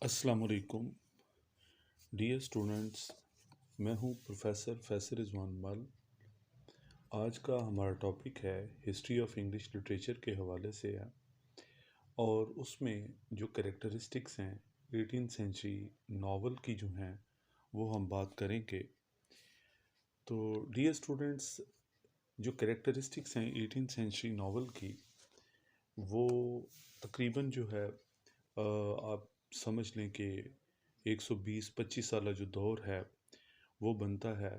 अस्सलाम वालेकुम dear students. मैं हूं प्रोफेसर फैसल रिजवान मल। आज का हमारा टॉपिक है हिस्ट्री ऑफ इंग्लिश लिटरेचर के हवाले से है और उसमें जो कैरेक्टरिस्टिक्स हैं 18th सेंचुरी नावल की जो हैं वो हम बात करेंगे। तो डियर स्टूडेंट्स, जो कैरेक्टरिस्टिक्स हैं 18th सेंचुरी नावल की वो तकरीबन जो है आप समझ लें कि 120-25 साल जो दौर है वो बनता है।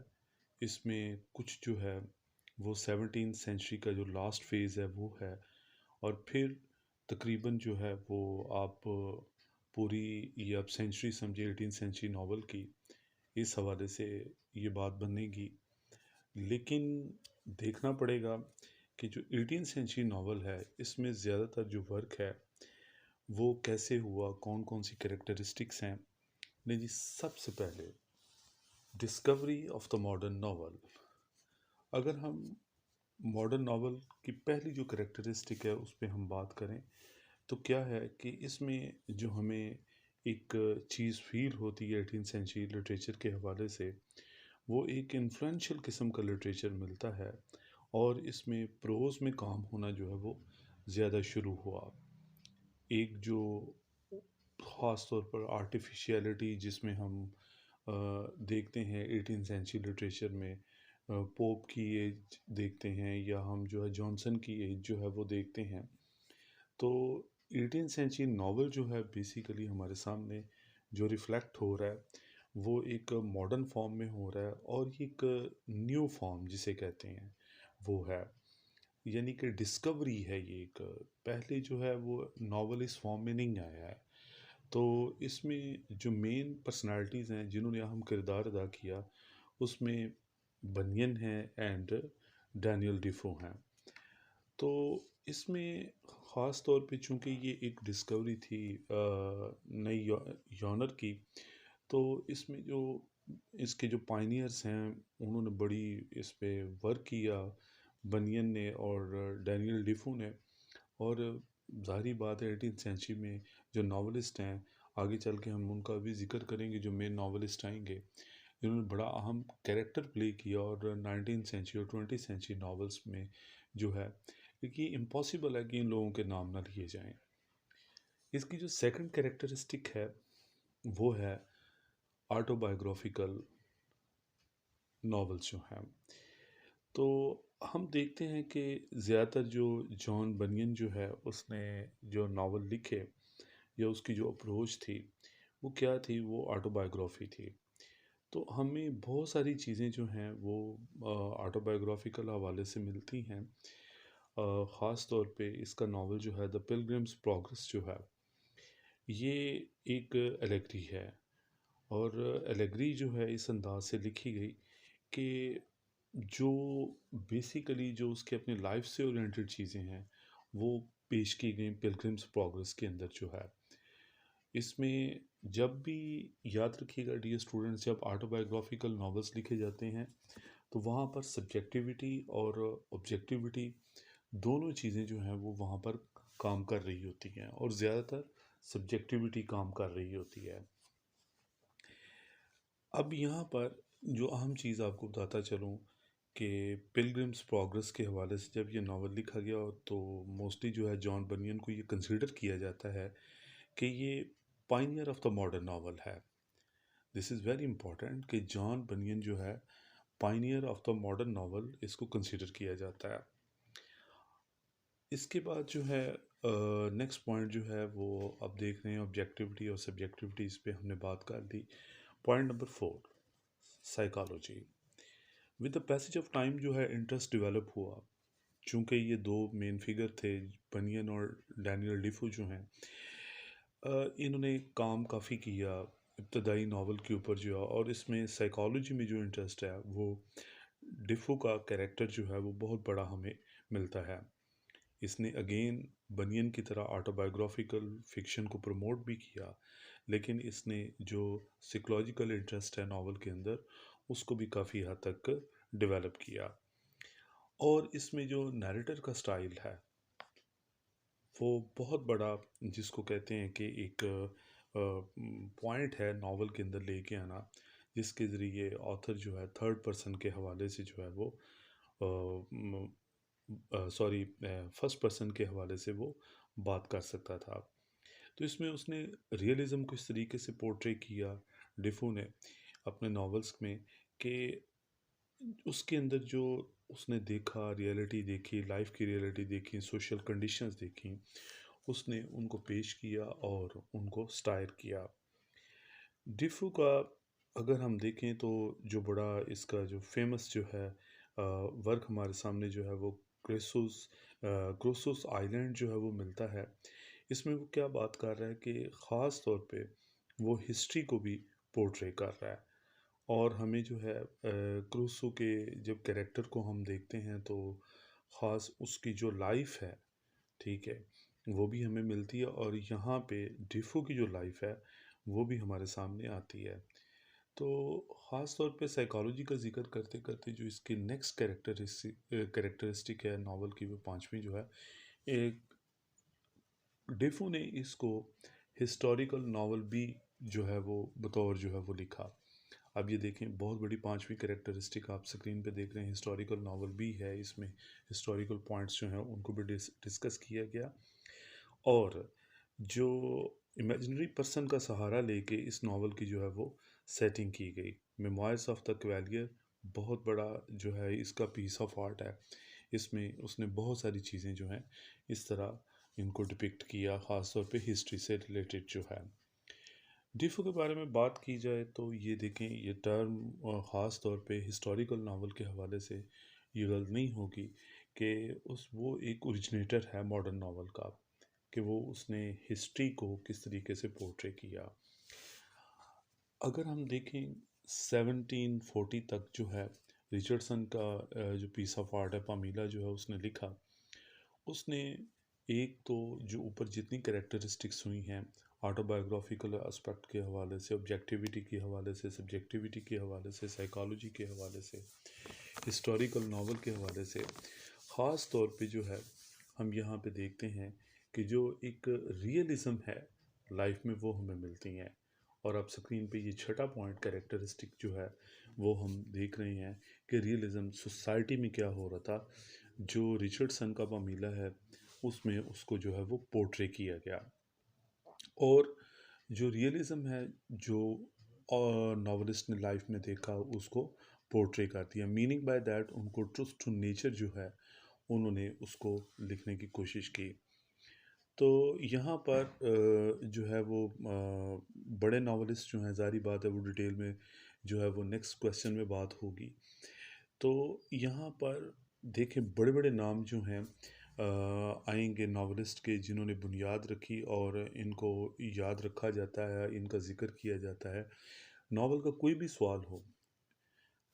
इसमें कुछ जो है वो 17th सेंचुरी का जो लास्ट फेज़ है वो है, और फिर तकरीबन जो है वो आप पूरी ये आप सेंचुरी समझिए 18th सेंचुरी नावल की, इस हवाले से ये बात बनेगी। लेकिन देखना पड़ेगा कि जो 18th सेंचुरी नावल है इसमें ज़्यादातर जो वर्क है वो कैसे हुआ, कौन कौन सी कैरेक्टरिस्टिक्स हैं। नहीं जी, सबसे पहले discovery of the modern novel. अगर हम मॉडर्न नावल की पहली जो करेक्टरिस्टिक है उस पर हम बात करें तो क्या है कि इसमें जो हमें एक चीज़ फील होती है 18th सेंचुरी लिटरेचर के हवाले से, वो एक इन्फ्लुएंशियल किस्म का लिटरेचर मिलता है और इसमें प्रोज में काम होना जो है वो ज़्यादा शुरू हुआ। एक जो ख़ास तौर पर आर्टिफिशियलिटी जिसमें हम देखते हैं 18th सेंचुरी लिटरेचर में, पोप की एज देखते हैं या हम जो है जॉनसन की एज जो है वो देखते हैं। तो 18th सेंचुरी नावल जो है बेसिकली हमारे सामने जो रिफ्लेक्ट हो रहा है वो एक मॉडर्न फॉर्म में हो रहा है, और ये एक न्यू फॉर्म जिसे कहते हैं वो है, यानी कि डिस्कवरी है। ये एक पहले जो है वो नावल इस फॉर्म में नहीं आया है। तो इसमें जो मेन पर्सनालिटीज़ हैं जिन्होंने अहम किरदार अदा किया उसमें बनियन है एंड डैनियल डिफो हैं। तो इसमें ख़ास तौर पे चूँकि ये एक डिस्कवरी थी नई जॉनर की, तो इसमें जो इसके जो पायनियर्स हैं उन्होंने बड़ी इस पे वर्क किया, बनियन ने और डैनियल डिफो ने। और ज़ाहिर बात है 18th सेंचुरी में जो नावलिस्ट हैं, आगे चल के हम उनका भी ज़िक्र करेंगे जो मेन नावलिस्ट आएंगे, इन्होंने बड़ा अहम कैरेक्टर प्ले किया। और 19th सेंचुरी और 20th सेंचुरी नावल्स में जो है, क्योंकि इम्पॉसिबल है कि इन लोगों के नाम ना लिए जाएं। इसकी जो सेकंड कैरेक्टरिस्टिक है वो है ऑटोबायोग्राफिकल नावल्स जो हैं। तो हम देखते हैं कि ज़्यादातर जो जॉन बनियन जो है उसने जो नावल लिखे या उसकी जो अप्रोच थी वो क्या थी, वो ऑटोबायोग्राफी थी। तो हमें बहुत सारी चीज़ें जो हैं वो ऑटोबायोग्राफिकल हवाले से मिलती हैं। ख़ास तौर पे इसका नावल जो है द पिलग्रिम्स प्रोग्रेस जो है ये एक एलेगरी है, और एलेगरी जो है इस अंदाज से लिखी गई कि जो बेसिकली जो उसके अपने लाइफ से ओरिएंटेड चीज़ें हैं वो पेश की गई पिलग्रिम्स प्रोग्रेस के अंदर जो है। इसमें जब भी याद रखिएगा डियर स्टूडेंट्स, जब ऑटोबायोग्राफिकल नॉवेल्स लिखे जाते हैं तो वहाँ पर सब्जेक्टिविटी और ऑब्जेक्टिविटी दोनों चीज़ें जो हैं वो वहाँ पर काम कर रही होती हैं, और ज़्यादातर सब्जेक्टिविटी काम कर रही होती है। अब यहाँ पर जो अहम चीज़ आपको बताता चलूँ कि पिलग्रिम्स प्रोग्रेस के हवाले से जब ये नावल लिखा गया तो मोस्टली जो है जॉन बनियन को ये कंसिडर किया जाता है कि ये pioneer of the modern novel है। दिस इज़ वेरी इंपॉर्टेंट कि जॉन बनियन जो है pioneer of the modern novel इसको कंसिडर किया जाता है। इसके बाद जो है नेक्स्ट पॉइंट जो है वो अब देख रहे हैं ऑब्जेक्टिविटी और सब्जेक्टिविटी, इस पे हमने बात कर दी। Point number 4, psychology. With the passage of time जो है इंटरेस्ट डेवलप हुआ, चूँकि ये दो मेन फिगर थे बनियन और डैनियल डिफो जो हैं, इन्होंने काम काफ़ी किया इब्तदाई नावल के ऊपर जो है, और इसमें साइकोलॉजी में जो इंटरेस्ट है वो डिफो का कैरेक्टर जो है वो बहुत बड़ा हमें मिलता है। इसने अगेन बनियन की तरह ऑटोबायोग्राफिकल फिक्शन को प्रमोट भी किया, लेकिन इसने जो साइकोलॉजिकल इंटरेस्ट है नावल के अंदर उसको भी काफ़ी हद तक डेवलप किया। और इसमें जो नैरेटर का स्टाइल है वो बहुत बड़ा, जिसको कहते हैं कि एक पॉइंट है नावल के अंदर लेके आना, जिसके ज़रिए ऑथर जो है थर्ड पर्सन के हवाले से जो है वो सॉरी फर्स्ट पर्सन के हवाले से वो बात कर सकता था। तो इसमें उसने रियलिज़म को इस तरीके से पोर्ट्रे किया डिफो ने अपने नॉवेल्स में कि उसके अंदर जो उसने देखा, रियलिटी देखी, लाइफ की रियलिटी देखी, सोशल कंडीशंस देखी, उसने उनको पेश किया और उनको स्टायर किया। डिफो का अगर हम देखें तो जो बड़ा इसका जो फेमस जो है वर्क हमारे सामने जो है वो क्रोसोस आइलैंड जो है वो मिलता है। इसमें वो क्या बात कर रहा है कि ख़ास तौर पे वो हिस्ट्री को भी पोर्ट्रे कर रहा है। और हमें जो है क्रूसो के जब कैरेक्टर को हम देखते हैं तो ख़ास उसकी जो लाइफ है, ठीक है, वो भी हमें मिलती है और यहाँ पे डिफो की जो लाइफ है वो भी हमारे सामने आती है। तो ख़ास तौर पे साइकोलॉजी का जिक्र करते करते जो इसकी नेक्स्ट कैरेक्टरिस्टिक है नावल की, वो पांचवी जो है, एक डेफो ने इसको हिस्टोरिकल नावल भी जो है वो बतौर जो है वो लिखा। अब ये देखें, बहुत बड़ी पांचवी कैरेक्टरिस्टिक आप स्क्रीन पे देख रहे हैं, हिस्टोरिकल नावल भी है इसमें। हिस्टोरिकल पॉइंट्स जो हैं उनको भी डिस्कस किया गया और जो इमेजिनरी पर्सन का सहारा लेके इस नावल की जो है वो सेटिंग की गई। मेमोइर्स ऑफ द कैवेलियर बहुत बड़ा जो है इसका पीस ऑफ आर्ट है। इसमें उसने बहुत सारी चीज़ें जो हैं इस तरह इनको डिपिक्ट किया, ख़ास तौर पे हिस्ट्री से रिलेटेड जो है। डिफो के बारे में बात की जाए तो ये देखें, ये टर्म ख़ास तौर पे हिस्टोरिकल नावल के हवाले से ये गलत नहीं होगी कि उस वो एक ओरिजिनेटर है मॉडर्न नावल का, कि वो उसने हिस्ट्री को किस तरीके से पोर्ट्रे किया। अगर हम देखें 1740 तक जो है रिचर्डसन का जो पीस ऑफ आर्ट है पामीला जो है उसने लिखा, उसने एक तो जो ऊपर जितनी कैरेक्टरिस्टिक्स हुई हैं ऑटोबायोग्राफिकल एस्पेक्ट के हवाले से, ऑब्जेक्टिविटी के हवाले से, सब्जेक्टिविटी के हवाले से, साइकोलॉजी के हवाले से, हिस्टोरिकल नावल के हवाले से, ख़ास तौर पे जो है हम यहाँ पे देखते हैं कि जो एक रियलिज़म है लाइफ में वो हमें मिलती हैं। और अब स्क्रीन पे ये छठा पॉइंट कैरेक्टरिस्टिक जो है वो हम देख रहे हैं कि रियलिज़म सोसाइटी में क्या हो रहा था, जो रिचर्डसन का पामीला है उसमें उसको जो है वो पोर्ट्रे किया गया। और जो रियलिज़म है जो नॉवलिस्ट ने लाइफ में देखा उसको पोर्ट्रे कर दिया। मीनिंग बाय दैट उनको ट्रुथ टू नेचर जो है उन्होंने उसको लिखने की कोशिश की। तो यहाँ पर जो है वो बड़े नॉवलिस्ट जो हैं, ज़ाहिर बात है वो डिटेल में जो है वो नेक्स्ट क्वेश्चन में बात होगी। तो यहाँ पर देखें, बड़े बड़े नाम जो हैं आएंगे नॉवलिस्ट के, जिन्होंने बुनियाद रखी और इनको याद रखा जाता है, इनका जिक्र किया जाता है। नावल का कोई भी सवाल हो,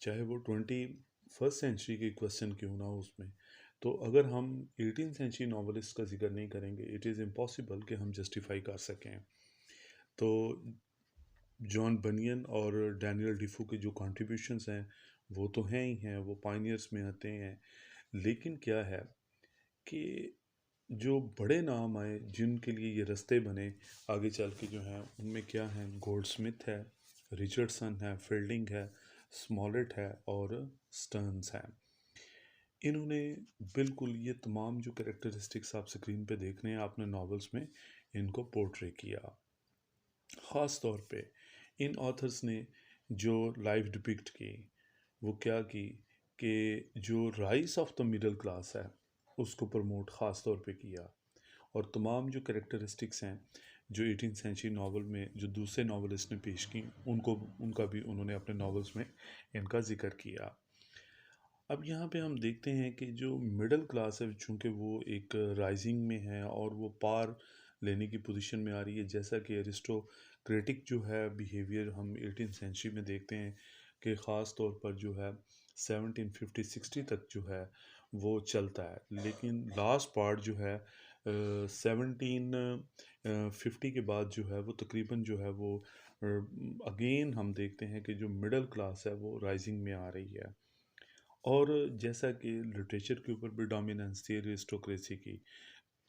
चाहे वो 21st सेंचुरी के क्वेश्चन क्यों ना हो उसमें, तो अगर हम 18th सेंचुरी नॉवलिस्ट का जिक्र नहीं करेंगे, इट इज़ इम्पॉसिबल कि हम जस्टिफाई कर सकें। तो जॉन बनियन और डैनियल डिफो के जो कंट्रीब्यूशंस हैं वो तो हैं ही हैं, वो पायनियर्स में आते हैं। लेकिन क्या है कि जो बड़े नाम आए जिनके लिए ये रास्ते बने आगे चल के जो हैं, उनमें क्या हैं, गोल्डस्मिथ है, रिचर्डसन है, फील्डिंग है, स्मॉलेट है और स्टर्न्स हैं। इन्होंने बिल्कुल ये तमाम जो कैरेक्टरिस्टिक्स आप स्क्रीन पे देख रहे हैं आपने नॉवेल्स में, इनको पोर्ट्रे किया। ख़ास तौर पे इन ऑथर्स ने जो लाइफ डिपिक्ट की, वो क्या की कि जो rise of the middle class है उसको प्रमोट ख़ास तौर पे किया। और तमाम जो कैरेक्टरिस्टिक्स हैं जो 18th सेंचुरी नावल में जो दूसरे नावलिस्ट ने पेश की, उनको उनका भी उन्होंने अपने नावल्स में इनका जिक्र किया। अब यहाँ पे हम देखते हैं कि जो मिडिल क्लास है, चूँकि वो एक राइजिंग में है और वो पार लेने की पोजीशन में आ रही है, जैसा कि एरिस्टोक्रेटिक जो है बिहेवियर हम 18th सेंचुरी में देखते हैं कि ख़ास तौर पर जो है 1750-60 तक जो है वो चलता है। लेकिन लास्ट पार्ट जो है 1750 के बाद जो है वो तकरीबन जो है वो अगेन हम देखते हैं कि जो मिडिल क्लास है वो राइजिंग में आ रही है। और जैसा कि लिटरेचर के ऊपर भी डोमिनेंस थी एरिस्टोक्रेसी की,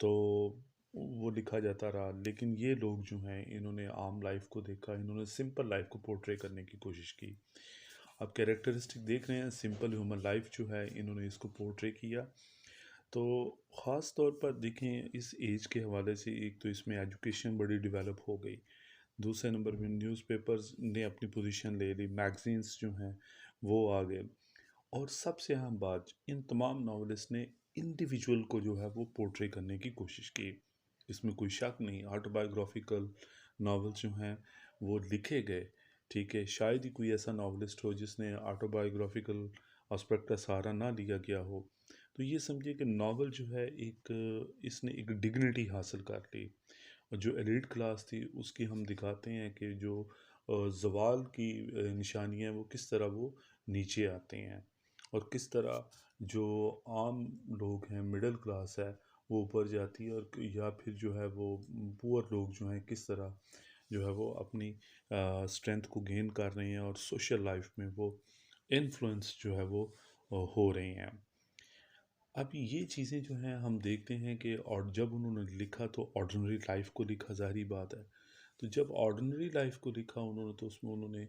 तो वो लिखा जाता रहा। लेकिन ये लोग जो हैं इन्होंने आम लाइफ को देखा, इन्होंने सिंपल लाइफ को पोर्ट्रे करने की कोशिश की। आप कैरेक्टरिस्टिक देख रहे हैं, सिंपल ह्यूमन लाइफ जो है इन्होंने इसको पोर्ट्रे किया। तो ख़ास तौर पर देखें इस एज के हवाले से, एक तो इसमें एजुकेशन बड़ी डेवलप हो गई, दूसरे नंबर पे न्यूज़पेपर्स ने अपनी पोजीशन ले ली, मैगज़ीन्स जो हैं वो आ गए, और सबसे अहम बात, इन तमाम नॉवलिस्ट ने इंडिविजुअल को जो है वो पोर्ट्रे करने की कोशिश की। इसमें कोई शक नहीं, ऑटोबायोग्राफिकल नॉवेल्स जो हैं वो लिखे गए। ठीक है, शायद ही कोई ऐसा नॉवलिस्ट हो जिसने ऑटोबायोग्राफिकल एस्पेक्ट का सहारा ना लिया गया हो। तो ये समझिए कि नावल जो है एक, इसने एक डिग्निटी हासिल कर ली, और जो एलीट क्लास थी उसकी हम दिखाते हैं कि जो ज़वाल की निशानियाँ वो किस तरह वो नीचे आते हैं, और किस तरह जो आम लोग हैं, मिडिल क्लास है, वो ऊपर जाती है, और या फिर जो है वो पुअर लोग जो हैं किस तरह जो है वो अपनी स्ट्रेंथ को गेन कर रहे हैं, और सोशल लाइफ में वो इन्फ्लुएंस जो है वो हो रहे हैं। अब ये चीज़ें जो हैं हम देखते हैं कि, और जब उन्होंने लिखा तो ऑर्डिनरी लाइफ को लिखा, ज़ाहिरी बात है। तो जब ऑर्डिनरी लाइफ को लिखा उन्होंने, तो उसमें उन्होंने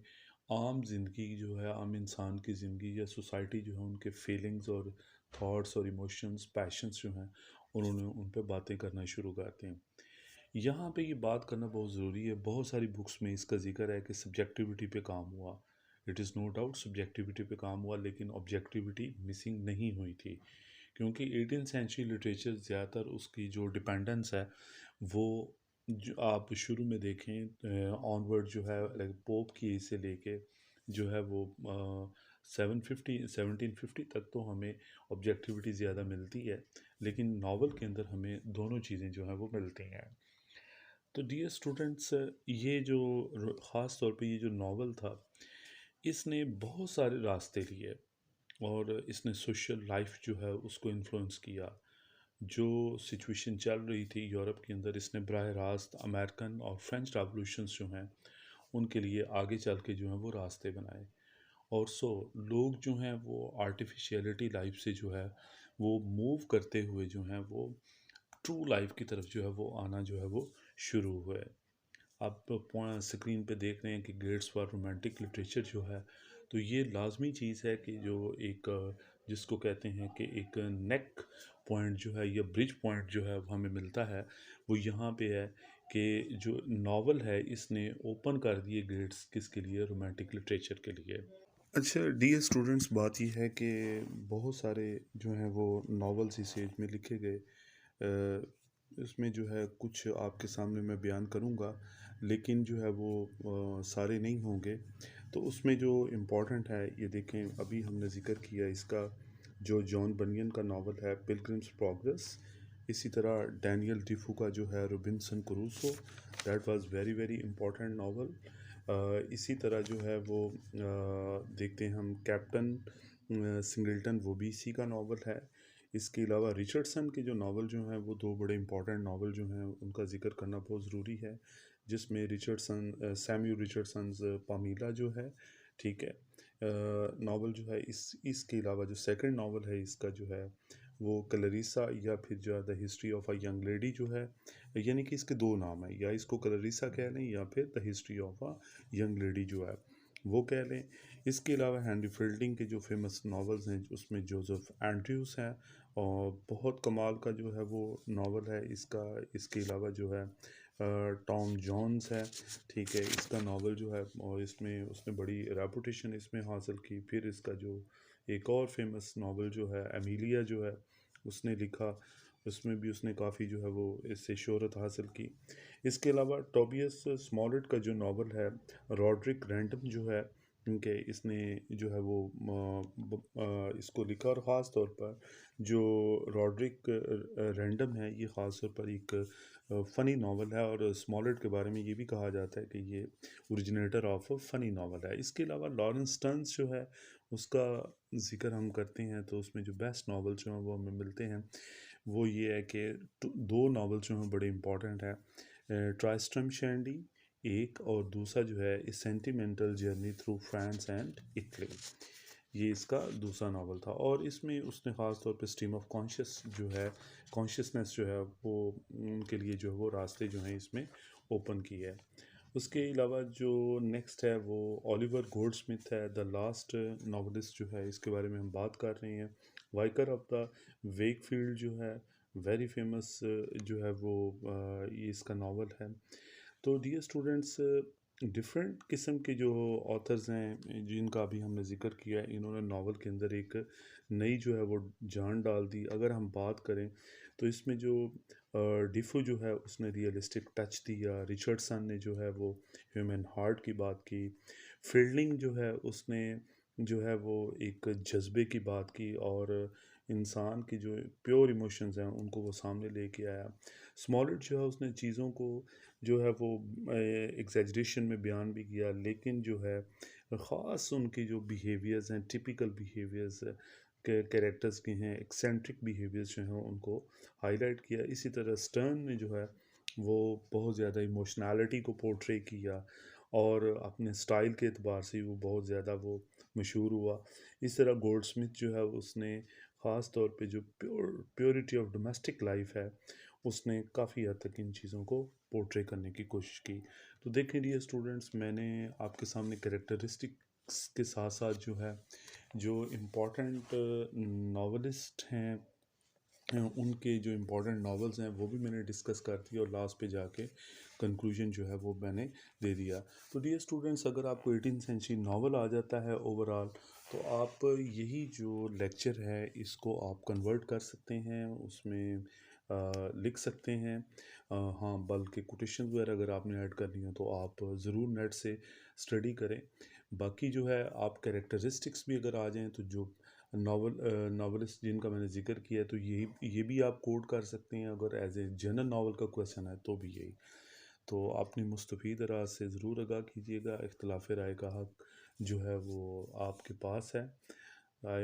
आम ज़िंदगी जो है, आम इंसान की ज़िंदगी या सोसाइटी जो है, उनके फीलिंग्स और थॉट्स और इमोशंस, पैशंस जो हैं, उन्होंने उन पे बातें करना शुरू करते हैं। यहाँ पे ये बात करना बहुत ज़रूरी है, बहुत सारी बुक्स में इसका जिक्र है कि सब्जेक्टिविटी पे काम हुआ। It is no doubt subjectivity पे काम हुआ, लेकिन ऑब्जेक्टिविटी मिसिंग नहीं हुई थी, क्योंकि 18th सेंचुरी लिटरेचर ज़्यादातर उसकी जो डिपेंडेंस है वो, जो आप शुरू में देखें ऑनवर्ड जो है, लाइक पोप की एज से लेके जो है वो 1750 तक तो हमें ऑब्जेक्टिविटी ज़्यादा मिलती है, लेकिन नावल के अंदर हमें दोनों चीज़ें जो हैं वो मिलती हैं। तो डियर स्टूडेंट्स, ये जो ख़ास तौर पे ये जो नावल था, इसने बहुत सारे रास्ते लिए, और इसने सोशल लाइफ जो है उसको इन्फ्लुएंस किया। जो सिचुएशन चल रही थी यूरोप के अंदर, इसने बराह रास्त अमेरिकन और फ्रेंच रेवोल्यूशंस जो हैं उनके लिए आगे चल के जो हैं वो रास्ते बनाए। और लोग जो हैं वो आर्टिफिशियलिटी लाइफ से जो है वो मूव करते हुए जो हैं वो ट्रू लाइफ की तरफ जो है वो आना जो है वो शुरू हुए। आप स्क्रीन पे देख रहे हैं कि गेट्स फॉर रोमांटिक लिटरेचर जो है, तो ये लाजमी चीज़ है कि जो एक जिसको कहते हैं कि एक नेक पॉइंट जो है या ब्रिज पॉइंट जो है वो हमें मिलता है, वो यहाँ पे है कि जो नावल है इसने ओपन कर दिए गेट्स किसके लिए, रोमांटिक लिटरेचर के लिए। अच्छा डियर स्टूडेंट्स, बात ये है कि बहुत सारे जो हैं वो नावल्स इस एज में लिखे गए। इसमें जो है कुछ आपके सामने मैं बयान करूँगा, लेकिन जो है वो सारे नहीं होंगे। तो उसमें जो इम्पोर्टेंट है, ये देखें, अभी हमने ज़िक्र किया इसका, जो जॉन बनियन का नावल है पिलग्रिम्स प्रोग्रेस। इसी तरह डैनियल डिफू का जो है Robinson Crusoe, that was very very important novel. इसी तरह जो है वो देखते हैं हम कैप्टन सिंगल्टन, वो भी इसी का नावल है। इसके अलावा रिचर्डसन के जो नावल जो हैं वो दो बड़े इंपॉर्टेंट नावल जो हैं उनका जिक्र करना बहुत ज़रूरी है, जिसमें रिचर्डसन सैम्यूल रिचर्डसन्स पामीला जो है, ठीक है, नावल जो है, इसके अलावा जो सेकंड नावल है इसका जो है वो क्लैरिसा, या फिर जो है the history of a young lady जो है, यानी कि इसके दो नाम हैं, या इसको क्लैरिसा कह लें या फिर the history of a young lady जो है वो कह लें। इसके अलावा हेनरी फील्डिंग के जो फेमस नावल्स हैं उसमें जोसेफ एंड्रयूस हैं, और बहुत कमाल का जो है वो नावल है इसका। इसके अलावा जो है टॉम जोन्स है, ठीक है, इसका नावल जो है, और इसमें उसने बड़ी रेपुटेशन इसमें हासिल की। फिर इसका जो एक और फेमस नावल जो है एमिलिया जो है उसने लिखा, उसमें भी उसने काफ़ी जो है वो इससे शोहरत हासिल की। इसके अलावा टोबियस स्मॉलेट का जो नावल है रॉड्रिक रैंडम जो है, क्योंकि इसने जो है वो इसको लिखा, और ख़ास तौर पर जो रॉड्रिक रैंडम है ये ख़ास तौर पर एक फ़नी नावल है, और स्मॉलेट के बारे में ये भी कहा जाता है कि ये ओरिजिनेटर ऑफ फ़नी नावल है। इसके अलावा लॉरेंस स्टर्न्स जो है उसका ज़िक्र हम करते हैं तो उसमें जो बेस्ट नावल जो हैं वो हमें मिलते हैं, वो ये है कि दो नावल जो हैं बड़े इंपॉर्टेंट हैं, ट्राइस्ट्रम शैंडी एक, और दूसरा जो है a sentimental journey through France and Italy. ये इसका दूसरा नावल था और इसमें उसने ख़ास तौर पे स्ट्रीम ऑफ कॉन्शियसनेस जो है वो उनके लिए जो है वो रास्ते जो हैं इसमें ओपन किए है। उसके अलावा जो नेक्स्ट है वो ओलिवर गोल्डस्मिथ है, द लास्ट नॉवलिस्ट जो है, इसके बारे में हम बात कर रहे हैं। वाइकर ऑफ द वेकफील्ड जो है, वेरी फेमस जो है वो ये इसका नावल है। तो डियर स्टूडेंट्स, डिफरेंट किस्म के जो ऑथर्स हैं जिनका अभी हमने ज़िक्र किया है, इन्होंने नावल के अंदर एक नई जो है वो जान डाल दी। अगर हम बात करें तो इसमें जो डिफो जो है उसने रियलिस्टिक टच दिया, रिचर्डसन ने जो है वो ह्यूमन हार्ट की बात की, फील्डिंग जो है उसने जो है वो एक जज्बे की बात की और इंसान की जो प्योर इमोशंस हैं उनको वो सामने लेके आया। स्मॉलेट जो है उसने चीज़ों को जो है वो एग्जैजरेशन में बयान भी किया, लेकिन जो है ख़ास उनकी जो बिहेवियर्स हैं, टिपिकल बिहेवियर्स के कैरेक्टर्स के हैं, एक्सेंट्रिक बिहेवियर्स जो हैं उनको हाईलाइट किया। इसी तरह स्टर्न ने जो है वो बहुत ज़्यादा इमोशनैलिटी को पोर्ट्रे किया और अपने स्टाइल के एतबार से वो बहुत ज़्यादा वो मशहूर हुआ। इस तरह गोल्डस्मिथ जो है उसने ख़ास तौर पे जो प्योरिटी ऑफ डोमेस्टिक लाइफ है उसने काफ़ी हद तक इन चीज़ों को पोर्ट्रे करने की कोशिश की। तो देखें डियर स्टूडेंट्स, मैंने आपके सामने कैरेक्टरिस्टिक्स के साथ साथ जो है जो इम्पोर्टेंट नॉवलिस्ट हैं उनके जो इम्पोर्टेंट नावल्स हैं वो भी मैंने डिस्कस कर दिया और लास्ट पे जाके कंक्लूजन जो है वो मैंने दे दिया। तो डियर स्टूडेंट्स, अगर आपको 18th सेंचुरी नावल आ जाता है ओवरऑल, तो आप यही जो लेक्चर है इसको आप कन्वर्ट कर सकते हैं, उसमें लिख सकते हैं। हाँ, बल्कि कोटेशन वगैरह अगर आपने ऐड करनी हो तो आप ज़रूर नेट से स्टडी करें। बाकी जो है आप कैरेक्टरिस्टिक्स भी अगर आ जाएँ तो जो नॉवलिस्ट जिनका मैंने ज़िक्र किया है तो ये भी आप कोट कर सकते हैं। अगर एज ए जनरल नावल का क्वेश्चन है तो भी यही। तो अपनी मुस्तफ़ीद राय से ज़रूर आगाह कीजिएगा। इख्तिलाफ़ राय का हक़ जो है वो आपके पास है।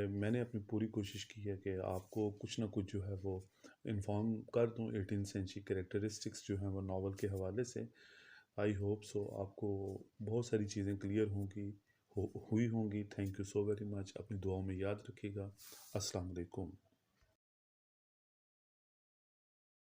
मैंने अपनी पूरी कोशिश की है कि आपको कुछ ना कुछ जो है वो इन्फॉर्म कर दूँ 18th सेंचुरी कैरेक्टरिस्टिक्स जो हैं वो नावल के हवाले से। आई होप सो आपको बहुत सारी चीज़ें क्लियर होंगी, हुई होंगी। Thank you so very much. अपनी दुआओं में याद रखिएगा। अस्सलाम वालेकुम।